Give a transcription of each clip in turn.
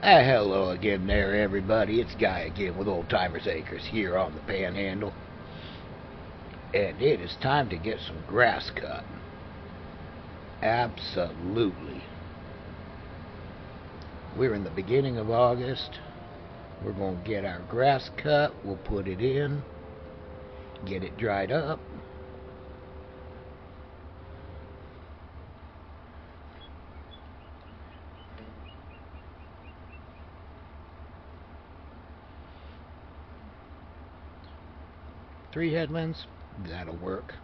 Hello again there, everybody. It's Guy again with Oldtimersacres here on the Panhandle. And it is time to get some grass cut. Absolutely. We're in the beginning of August. We're going to get our grass cut. We'll put it in, get it dried up. Three headlands, that'll work.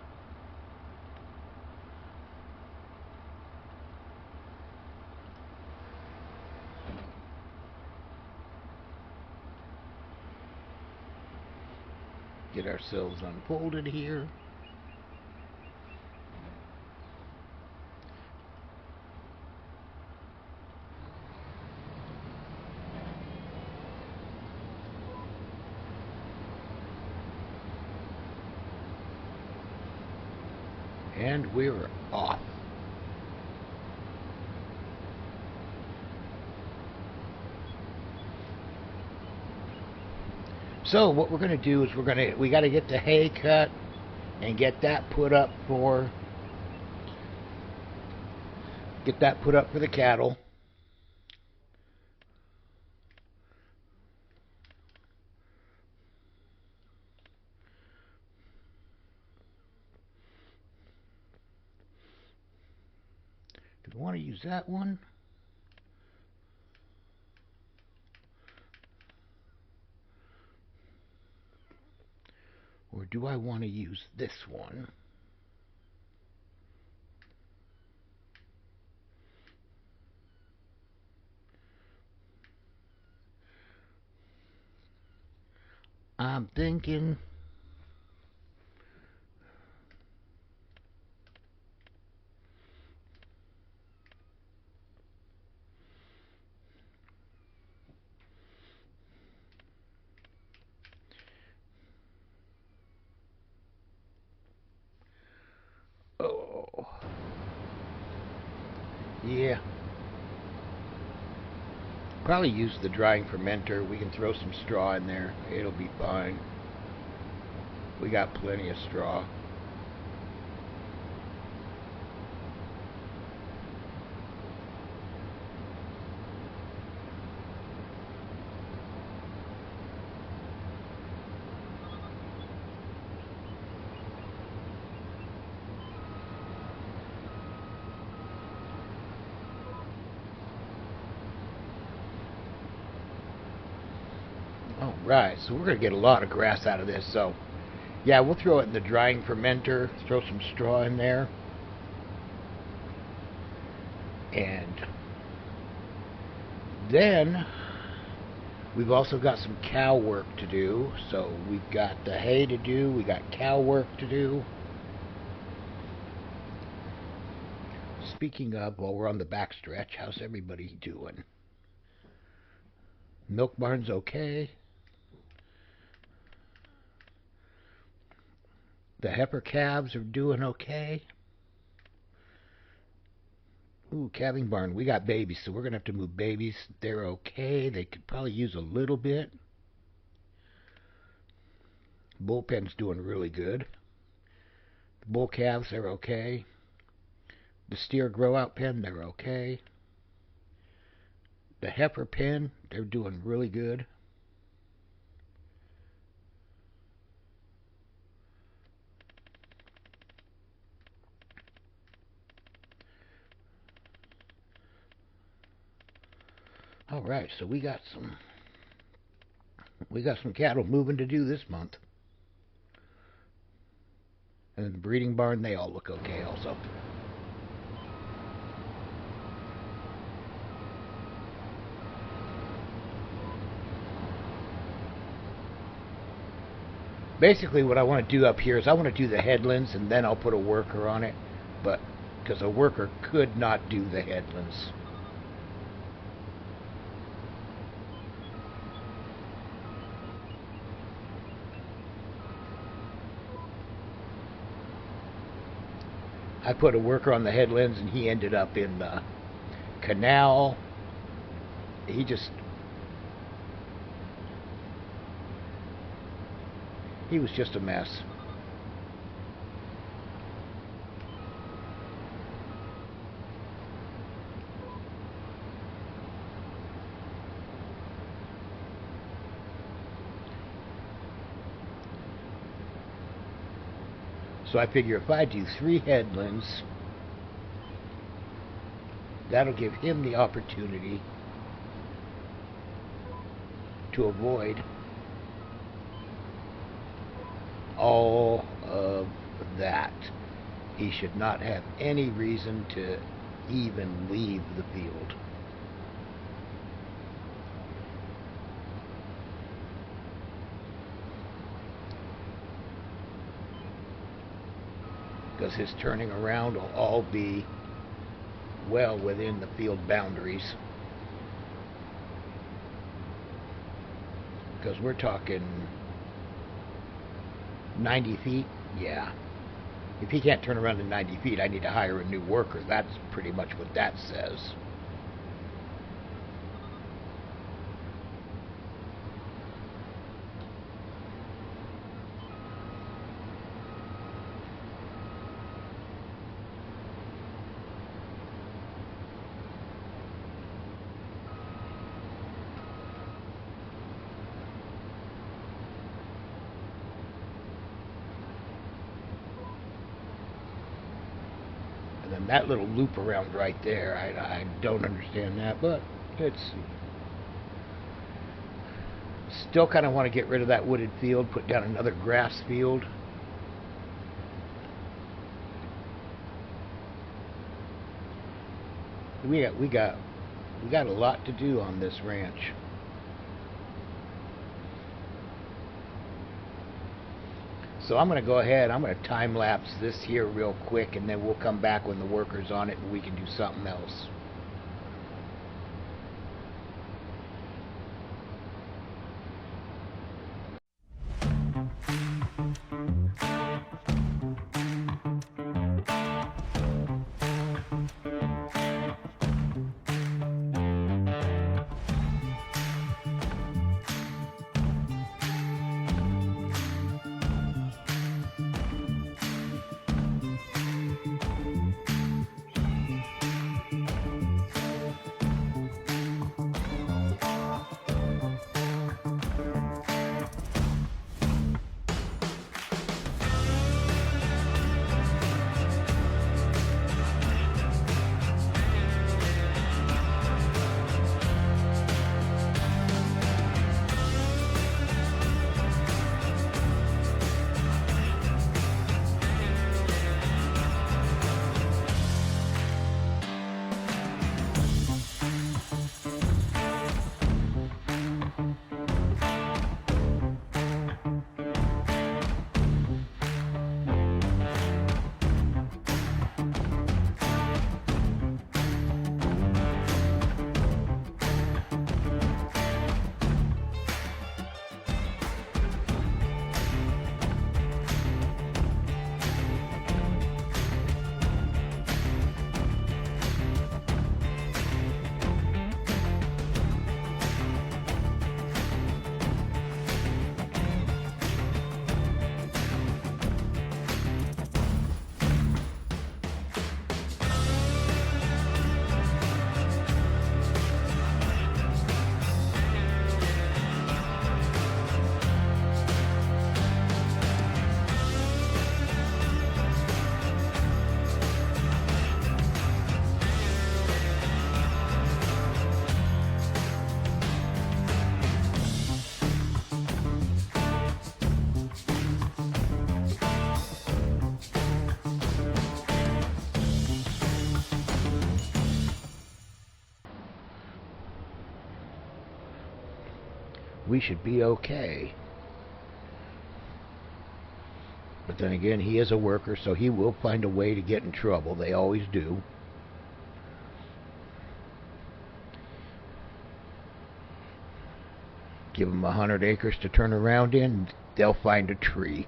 Get ourselves unfolded here. And we're off. So what we're going to do is we got to get the hay cut and get that put up for the cattle. Do we want to use that one? Or do I want to use this one? I'm thinking yeah. Probably use the drying fermenter. We can throw some straw in there. It'll be fine. We got plenty of straw. Alright, so we're going to get a lot of grass out of this. So, yeah, we'll throw it in the drying fermenter, throw some straw in there. And then we've also got some cow work to do. So we've got the hay to do, we got cow work to do. Speaking of, while we're on the back stretch, how's everybody doing? Milk barn's okay. The heifer calves are doing okay. Ooh, calving barn. We got babies, so we're going to have to move babies. They're okay. They could probably use a little bit. Bullpen's doing really good. The bull calves, they're okay. The steer grow-out pen, they're okay. The heifer pen, they're doing really good. All right, so we got some cattle moving to do this month. And the breeding barn, they all look okay also. Basically what I want to do up here is I want to do the headlands and then I'll put a worker on it, but because a worker could not do the headlands. I put a worker on the headlands and he ended up in the canal. He just He was just a mess. So I figure if I do 3 headlands, that'll give him the opportunity to avoid all of that. He should not have any reason to even leave the field. Because his turning around will all be well within the field boundaries. Because we're talking 90 feet, yeah. If he can't turn around in 90 feet, I need to hire a new worker. That's pretty much what that says. And then that little loop around right there, I don't understand that, but let's see. Still kind of want to get rid of that wooded field, put down another grass field. We got a lot to do on this ranch. So I'm going to go ahead, I'm going to time lapse this here real quick, and then we'll come back when the worker's on it and we can do something else. We should be okay. But then again, he is a worker, so he will find a way to get in trouble. They always do. Give them 100 acres to turn around in, they'll find a tree.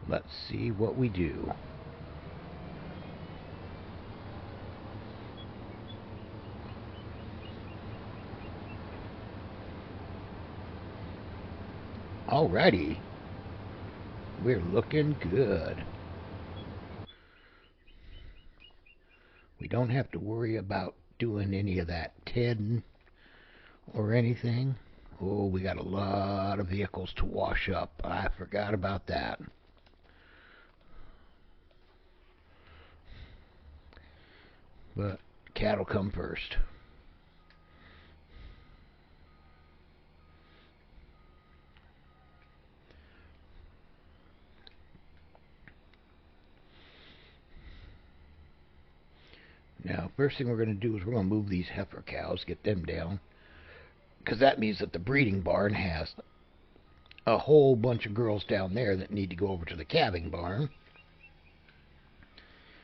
Let's see what we do. Alrighty. We're looking good. We don't have to worry about doing any of that tedding or anything. Oh, we got a lot of vehicles to wash up. I forgot about that. But cattle come first. Now, first thing we're going to do is we're going to move these heifer cows, get them down, because that means that the breeding barn has a whole bunch of girls down there that need to go over to the calving barn.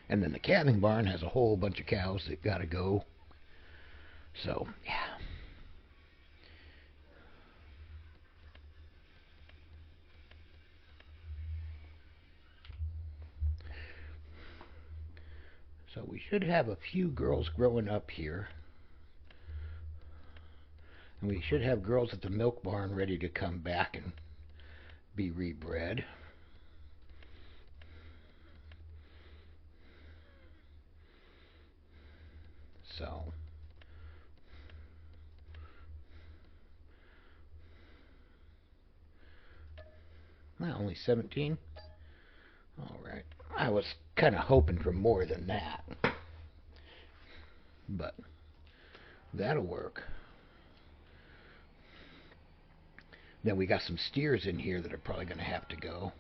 And then the calving barn has a whole bunch of cows that got to go. So, yeah. So we should have a few girls growing up here. And we should have girls at the milk barn ready to come back and be rebred. So, well, only 17. All right. I was kind of hoping for more than that. But that'll work. Then we got some steers in here that are probably going to have to go.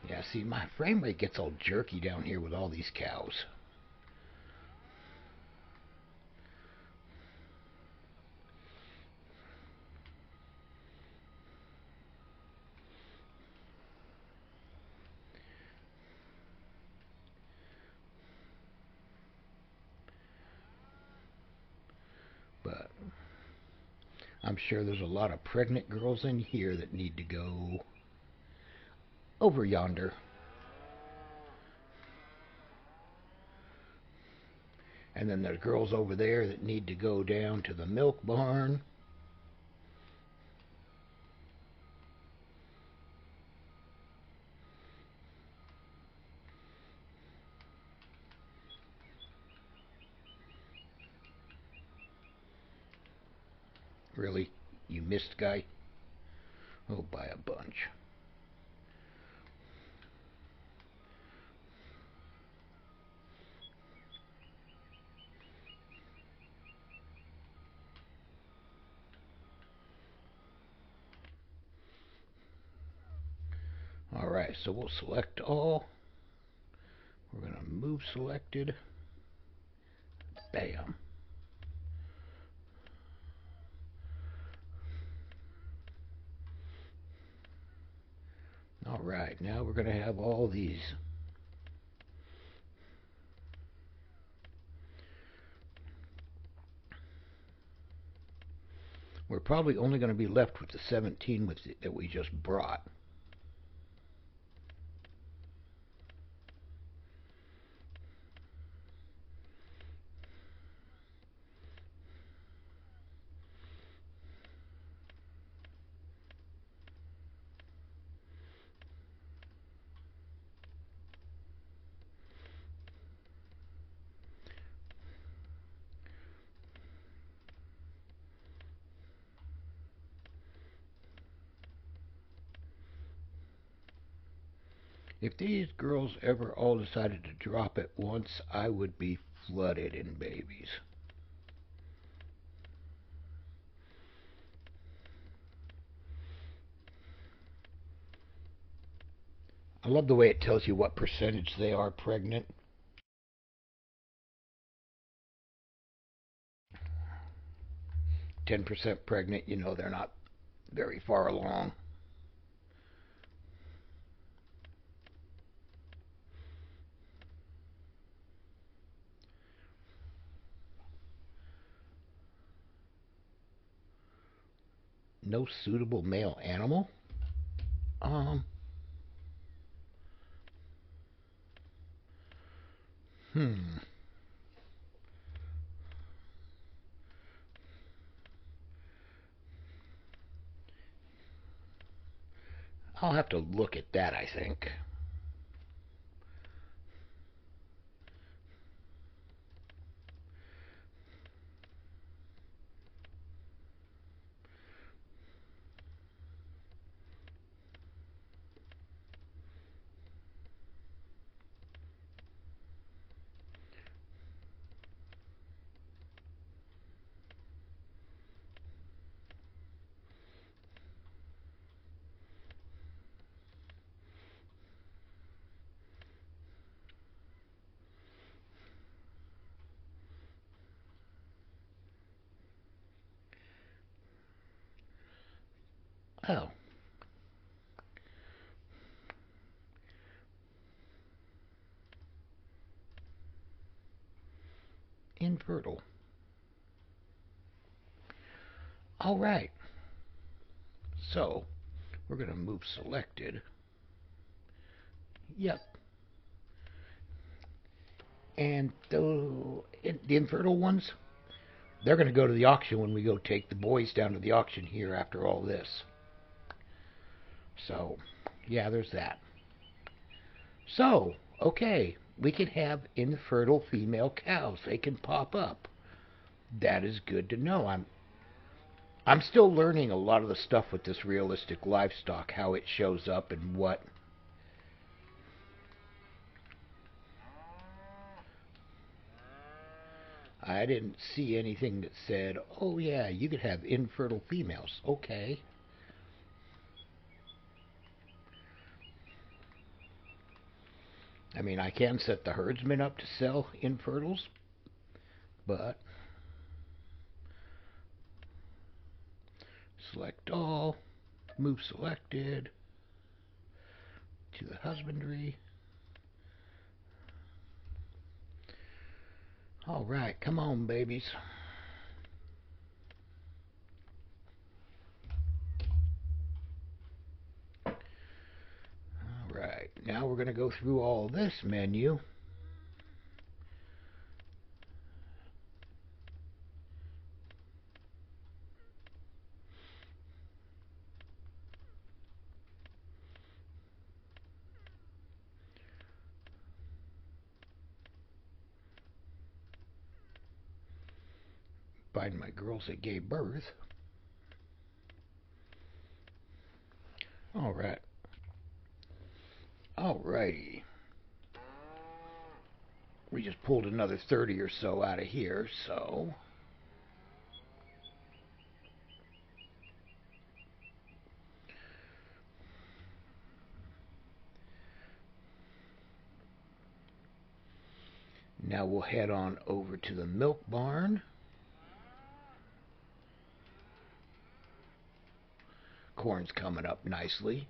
Yeah, see, my frame rate gets all jerky down here with all these cows. But I'm sure there's a lot of pregnant girls in here that need to go over yonder. And then there's girls over there that need to go down to the milk barn. Really? You missed, guy? Oh, by a bunch. Alright, so we'll select all. We're going to move selected. Bam. Alright, now we're going to have all these. We're probably only going to be left with the 17 that we just brought. If these girls ever all decided to drop at once, I would be flooded in babies. I love the way it tells you what percentage they are pregnant. %, pregnant, you know they're not very far along. No suitable male animal? Hmm. I'll have to look at that, I think. Oh. Infertile. All right. So, we're going to move selected. Yep. And the infertile ones, they're going to go to the auction when we go take the boys down to the auction here after all this. So, yeah, there's that. So, okay, we can have infertile female cows. They can pop up. That is good to know. I'm still learning a lot of the stuff with this realistic livestock, how it shows up and what. I didn't see anything that said, oh yeah, you could have infertile females. Okay. I mean, I can set the herdsman up to sell infertiles, but select all, move selected to the husbandry. All right, come on, babies. All right, now we're going to go through all this menu. Find my girls that gave birth. All right. All righty. We just pulled another 30 or so out of here, so now we'll head on over to the milk barn. Corn's coming up nicely.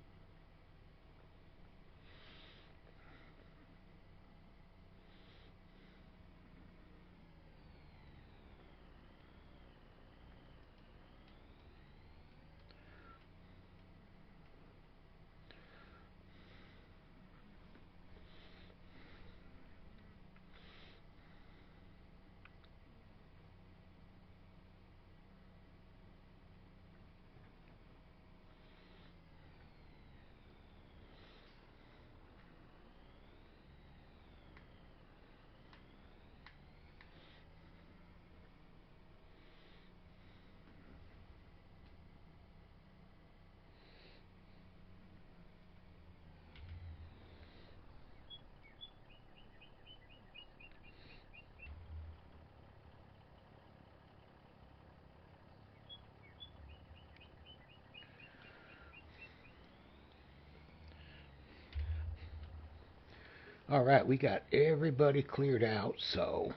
All right, we got everybody cleared out, so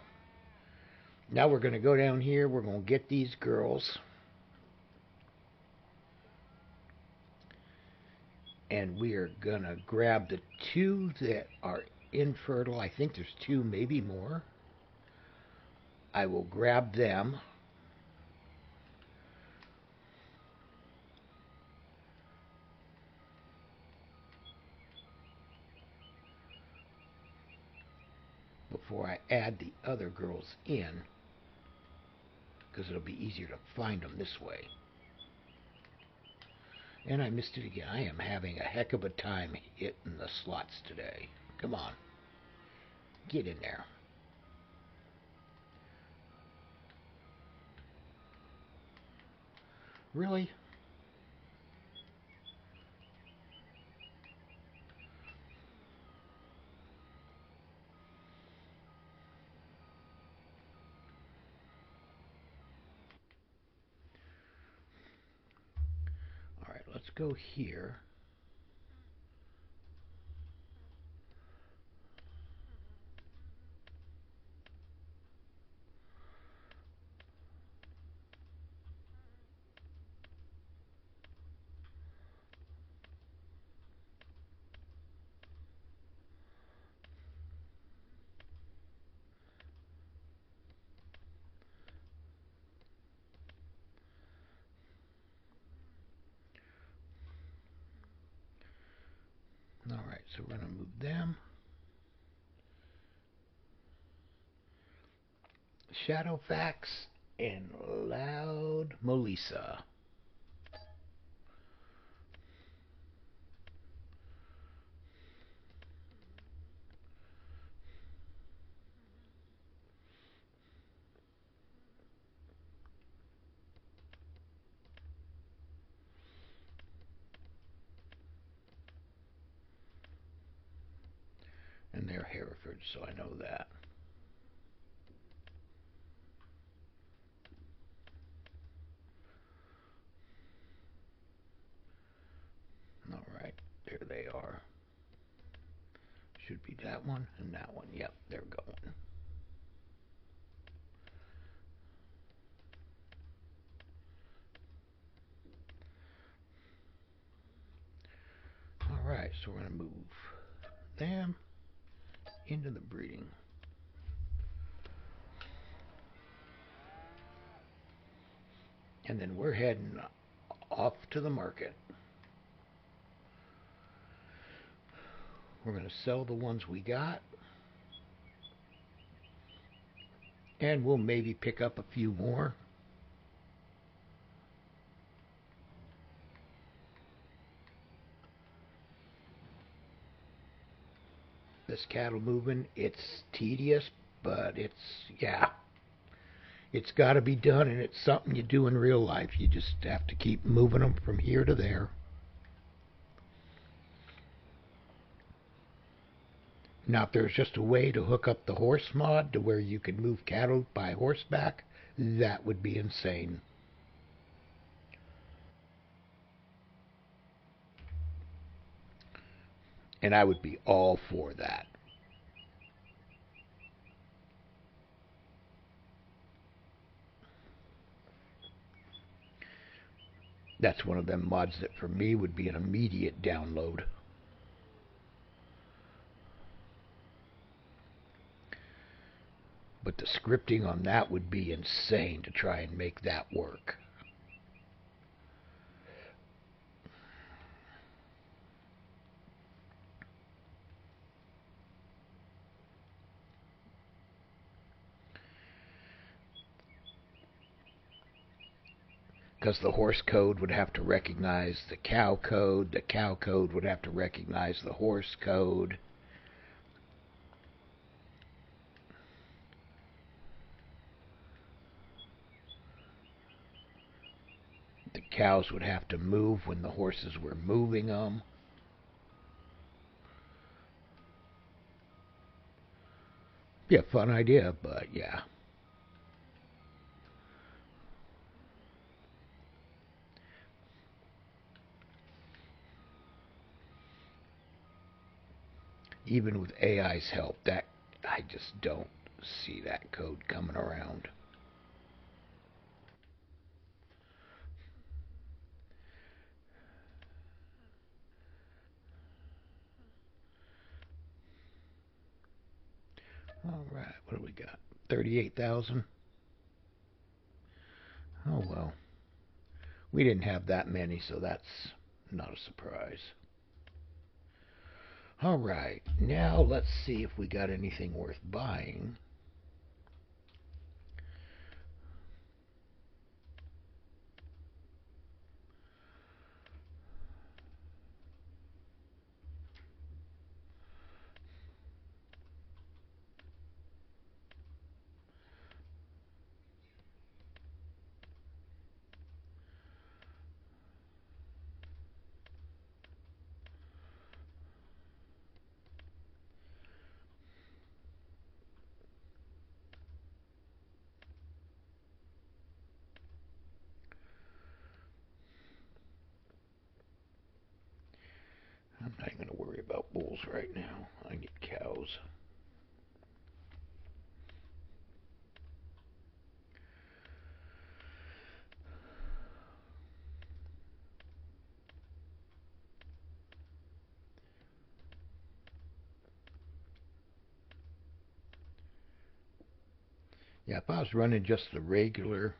now we're going to go down here. We're going to get these girls. And we are going to grab the two that are infertile. I think there's two, maybe more. I will grab them. before I add the other girls in, because it'll be easier to find them this way. And I missed it again. I am having a heck of a time hitting the slots today. Come on. Get in there. Really? All right, let's go here. All right, so we're going to move them. Shadowfax and Loud Melissa. And they're Hereford, so I know that. All right, there they are. Should be that one and that one. Yep, they're going. All right, so we're going to move them into the breeding. And then we're heading off to the market. We're going to sell the ones we got. And we'll maybe pick up a few more. This cattle moving, it's tedious, but it's got to be done, and it's something you do in real life. You just have to keep moving them from here to there. Now, if there's just a way to hook up the horse mod to where you could move cattle by horseback, that would be insane. And I would be all for that. That's one of them mods that for me would be an immediate download. But the scripting on that would be insane to try and make that work. Because the horse code would have to recognize the cow code would have to recognize the horse code. The cows would have to move when the horses were moving them. Be a fun idea, but yeah. Even with AI's help, that I just don't see that code coming around. All right, what do we got? 38,000. Oh well. We didn't have that many, so that's not a surprise. Alright, now let's see if we got anything worth buying. I'm not going to worry about bulls right now. I need cows. Yeah, if I was running just the regular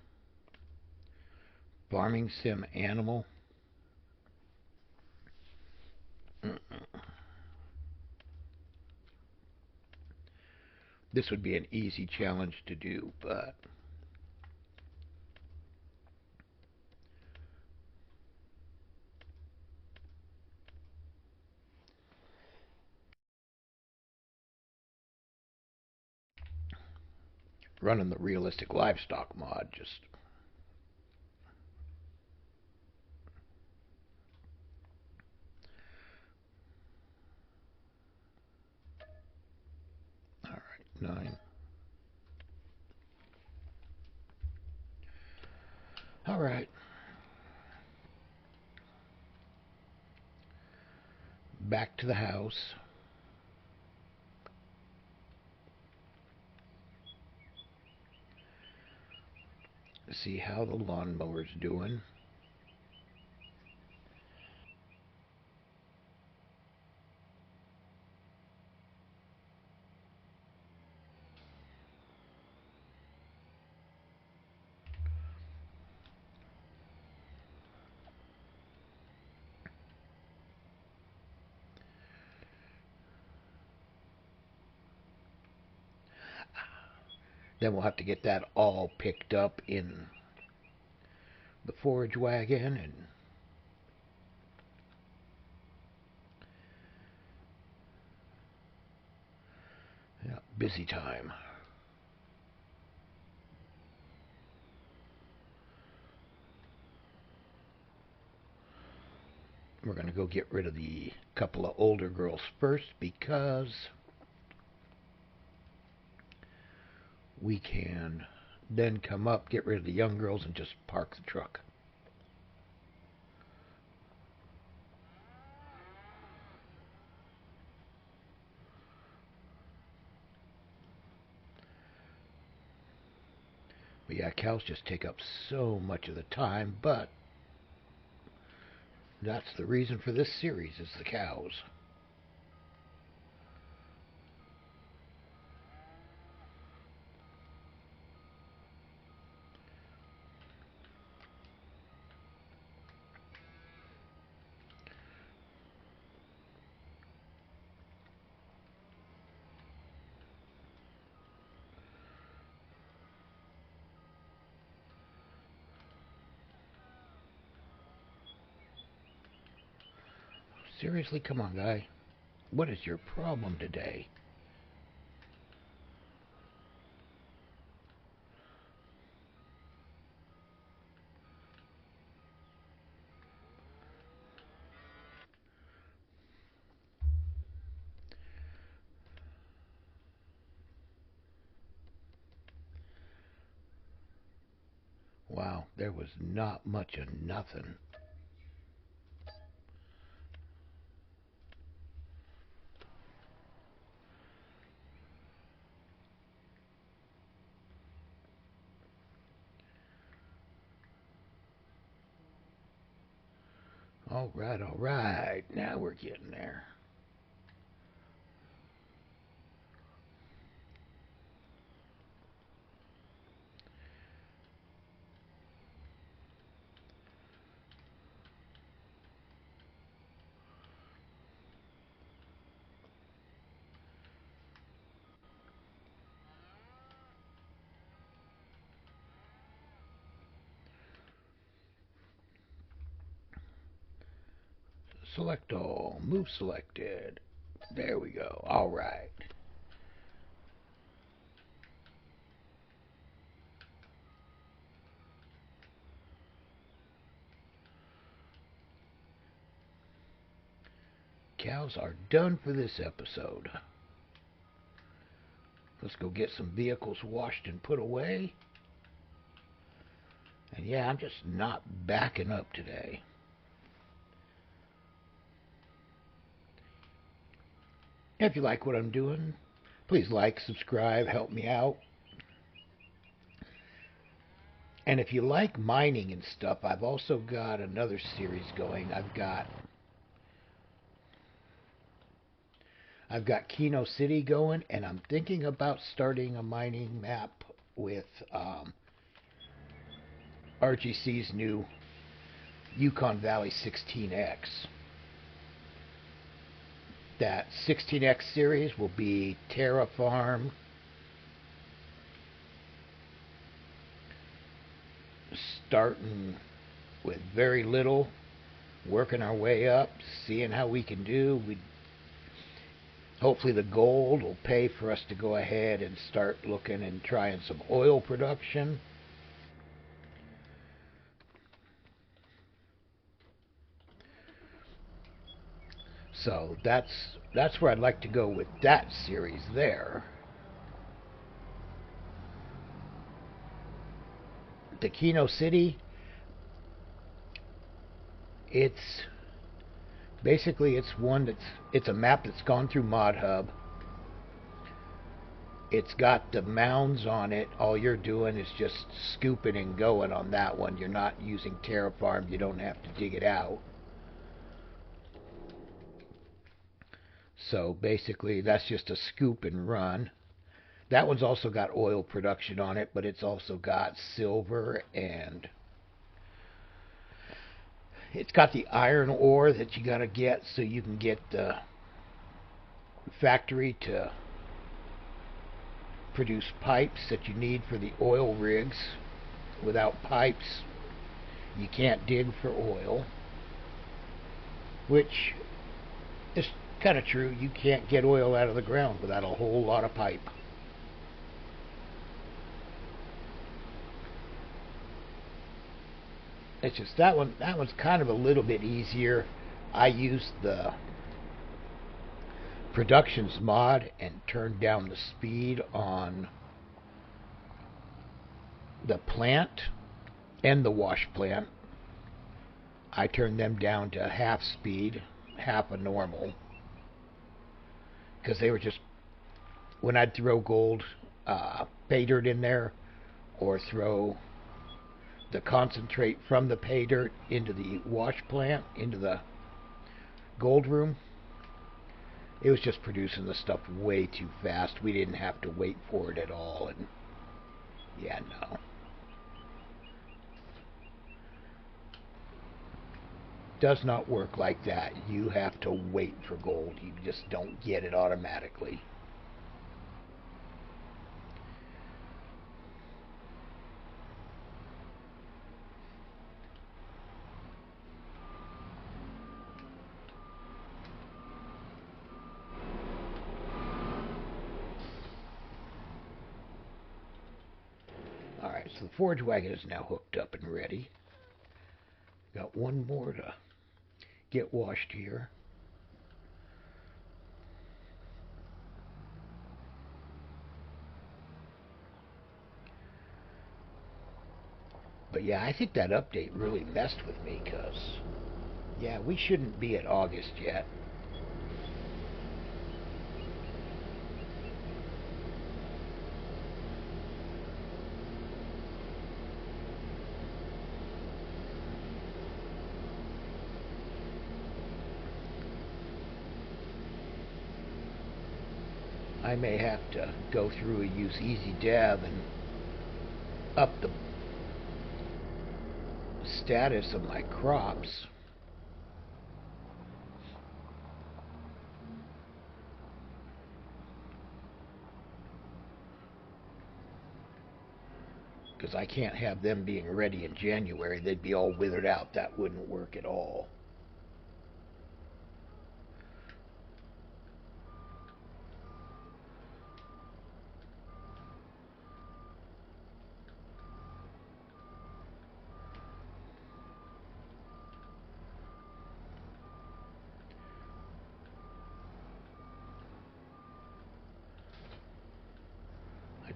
farming sim animal, this would be an easy challenge to do, but running the realistic livestock mod just all right. 9. All right. Back to the house. See how the lawnmower's doing. Then we'll have to get that all picked up in the forage wagon and yeah, busy time. We're going to go get rid of the couple of older girls first because we can then come up, get rid of the young girls, and just park the truck. But yeah, cows just take up so much of the time, but that's the reason for this series, is the cows. Seriously, come on, guy. What is your problem today? Wow, there was not much of nothing. All right. Now we're getting there. Select all. Move selected. There we go. All right. Cows are done for this episode. Let's go get some vehicles washed and put away. And yeah, I'm just not backing up today. If you like what I'm doing, please like, subscribe, help me out. And if you like mining and stuff, I've also got another series going. I've got Keno City going, and I'm thinking about starting a mining map with RGC's new Yukon Valley 16X. That 16X series will be Terra Farm, starting with very little, working our way up, seeing how we can do. Hopefully the gold will pay for us to go ahead and start looking and trying some oil production. So that's where I'd like to go with that series there. The Keno City, it's a map that's gone through ModHub. It's got the mounds on it. All you're doing is just scooping and going on that one. You're not using Terraform. You don't have to dig it out. So basically that's just a scoop and run. That one's also got oil production on it, but it's also got silver, and it's got the iron ore that you got to get so you can get the factory to produce pipes that you need for the oil rigs. Without pipes, you can't dig for oil, which is kind of true. You can't get oil out of the ground without a whole lot of pipe. It's just that one's kind of a little bit easier. I used the Productions mod and turned down the speed on the plant and the wash plant. I turned them down to half speed, half a normal, because they were just, when I'd throw gold pay dirt in there, or throw the concentrate from the pay dirt into the wash plant, into the gold room, it was just producing the stuff way too fast. We didn't have to wait for it at all, and yeah, no. Does not work like that. You have to wait for gold. You just don't get it automatically. Alright, so the forage wagon is now hooked up and ready. Got one more to get washed here. But yeah, I think that update really messed with me, because yeah, we shouldn't be at August yet. I may have to go through and use Easy Dev and up the status of my crops. Because I can't have them being ready in January. They'd be all withered out. That wouldn't work at all.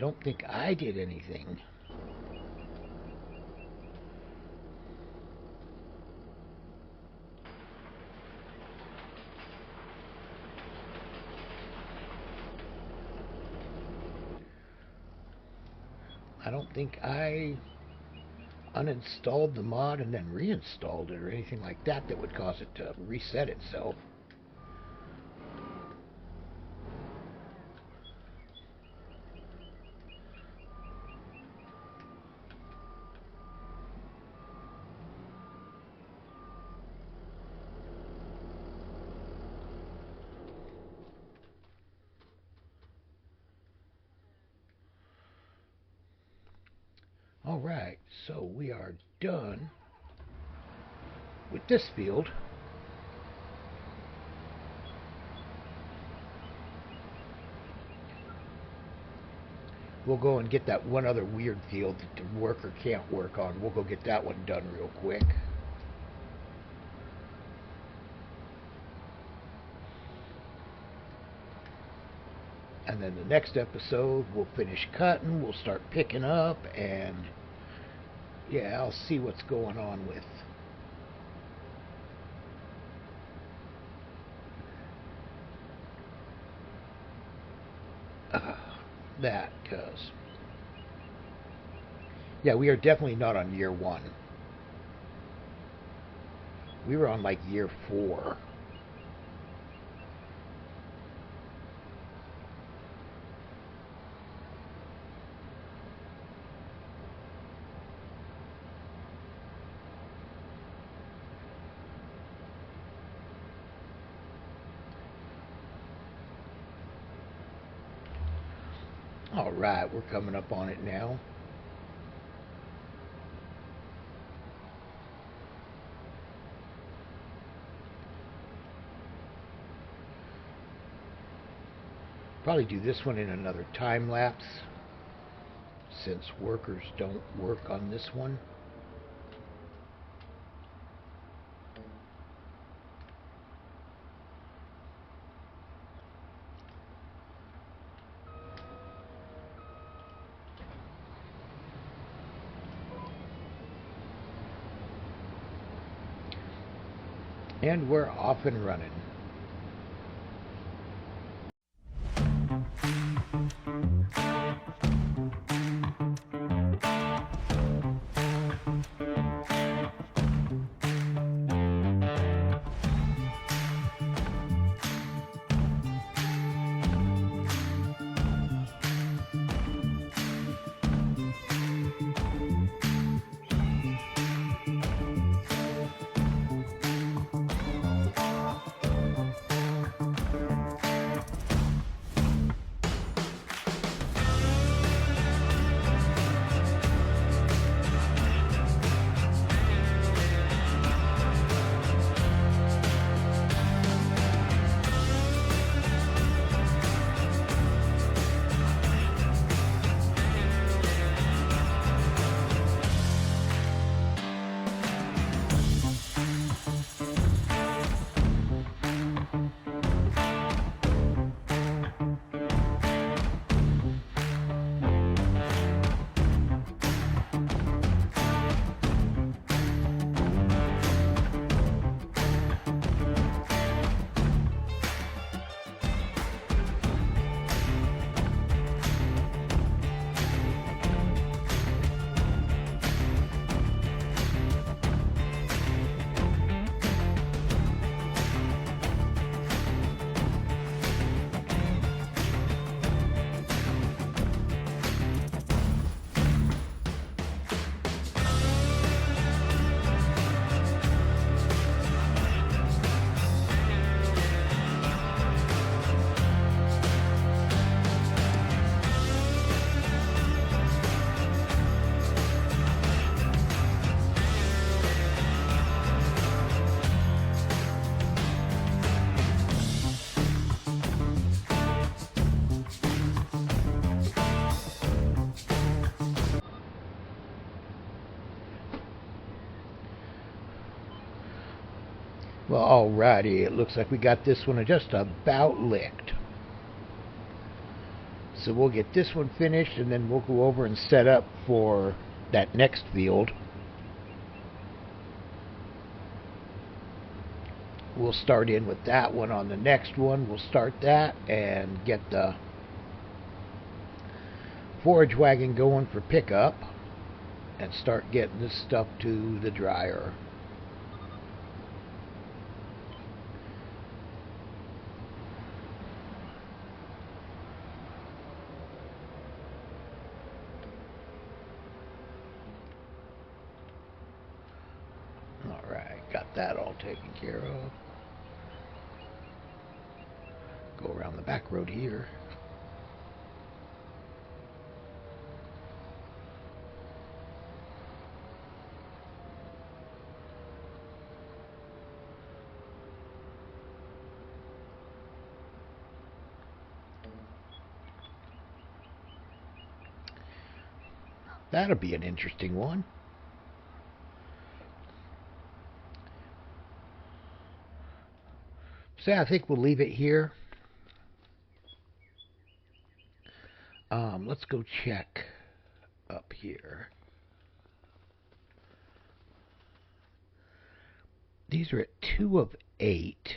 don't think I did anything. I don't think I uninstalled the mod and then reinstalled it or anything like that that would cause it to reset itself. Alright, so we are done with this field. We'll go and get that one other weird field that the worker can't work on. We'll go get that one done real quick. And then the next episode, we'll finish cutting, we'll start picking up, and yeah, I'll see what's going on with that, because yeah, we are definitely not on year 1. We were on like year 4. Alright, we're coming up on it now. Probably do this one in another time lapse, since workers don't work on this one. And we're off and running. Well, alrighty, it looks like we got this one just about licked. So we'll get this one finished, and then we'll go over and set up for that next field. We'll start in with that one on the next one. We'll start that and get the forage wagon going for pickup and start getting this stuff to the dryer. Alright, got that all taken care of. Go around the back road here. That'll be an interesting one. So I think we'll leave it here. Let's go check up here. These are at 2 of 8.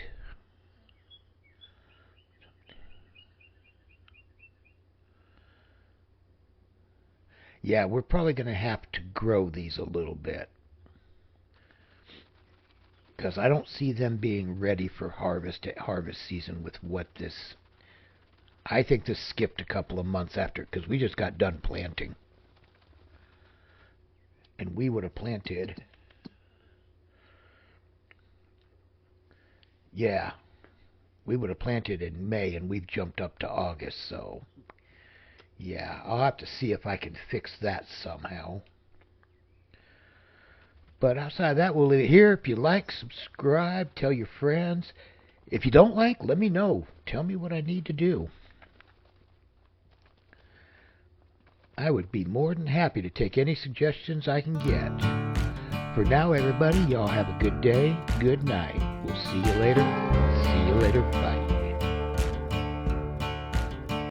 Yeah, we're probably going to have to grow these a little bit, because I don't see them being ready for harvest at harvest season with what this... I think this skipped a couple of months after, because we just got done planting. And we would have planted... Yeah, we would have planted in May, and we've jumped up to August, so... Yeah, I'll have to see if I can fix that somehow. But outside of that, we'll leave it here. If you like, subscribe, tell your friends. If you don't like, let me know. Tell me what I need to do. I would be more than happy to take any suggestions I can get. For now, everybody, y'all have a good day, good night. We'll see you later. See you later. Bye.